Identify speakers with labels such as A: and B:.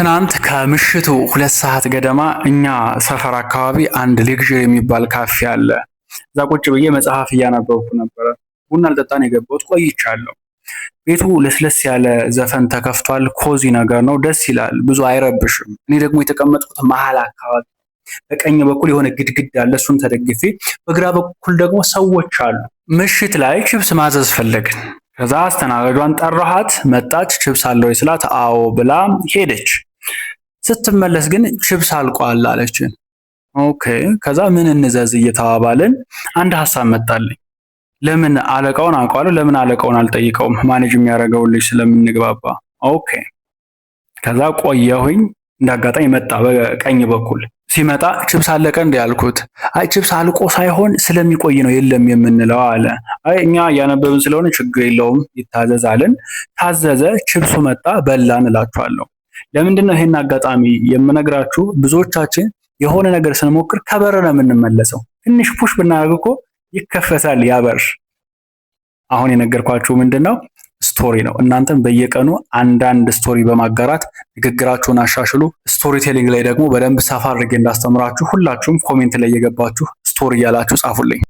A: ትናንት ከምሽቱ 2 ሰዓት ገደማ እኛ ሰፈር አካባቢ አንድ ሌክዠሪ የሚባል ካፌ አለ። እዛ ቁጭ ብዬ መጽሐፍ እያነበብኩ ነበረ። ቡና ልጠጣን የገባሁት ቆይቻለሁ። ቤቱ ለስለስ ያለ ዘፈን ተከፍቷል። ኮዚ ነገር ነው፣ ደስ ይላል፣ ብዙ አይረብሽም። እኔ ደግሞ የተቀመጥኩት መሀል አካባቢ፣ በቀኝ በኩል የሆነ ግድግዳ አለ፣ እሱን ተደግፌ፣ በግራ በኩል ደግሞ ሰዎች አሉ። ምሽት ላይ ቺፕስ ማዘዝ ፈለግን። ከዛ አስተናጋጇን ጠራኋት። መጣች። ቺፕስ አለ ወይ ስላት አዎ ብላ ሄደች። ስትመለስ ግን ቺፕስ አልቋል አለችን። ኦኬ። ከዛ ምን እንዘዝ እየተባባልን አንድ ሀሳብ መጣልኝ። ለምን አለቃውን አውቀዋለሁ፣ ለምን አለቃውን አልጠይቀውም? ማኔጅ የሚያደርገው ልጅ ስለምንግባባ። ኦኬ። ከዛ ቆየሁኝ። እንዳጋጣሚ መጣ በቀኝ በኩል። ሲመጣ ቺፕስ አለቀ እንዴ ያልኩት። አይ ቺፕስ አልቆ ሳይሆን ስለሚቆይ ነው የለም የምንለው አለ። አይ እኛ እያነበብን ስለሆነ ችግር የለውም ይታዘዝ አለን። ታዘዘ። ቺፕሱ መጣ፣ በላን እላችኋለሁ። ለምንድን ነው ይሄን አጋጣሚ የምነግራችሁ? ብዙዎቻችን የሆነ ነገር ስንሞክር ከበር ነው የምንመለሰው። ትንሽ ፑሽ ብናደርግ እኮ ይከፈታል ያ በር። አሁን የነገርኳችሁ ምንድነው ስቶሪ ነው። እናንተም በየቀኑ አንዳንድ ስቶሪ በማጋራት ንግግራችሁን አሻሽሉ። ስቶሪ ቴሊንግ ላይ ደግሞ በደንብ ሰፋ አድርጌ እንዳስተምራችሁ ሁላችሁም ኮሜንት ላይ የገባችሁ ስቶሪ እያላችሁ ጻፉልኝ።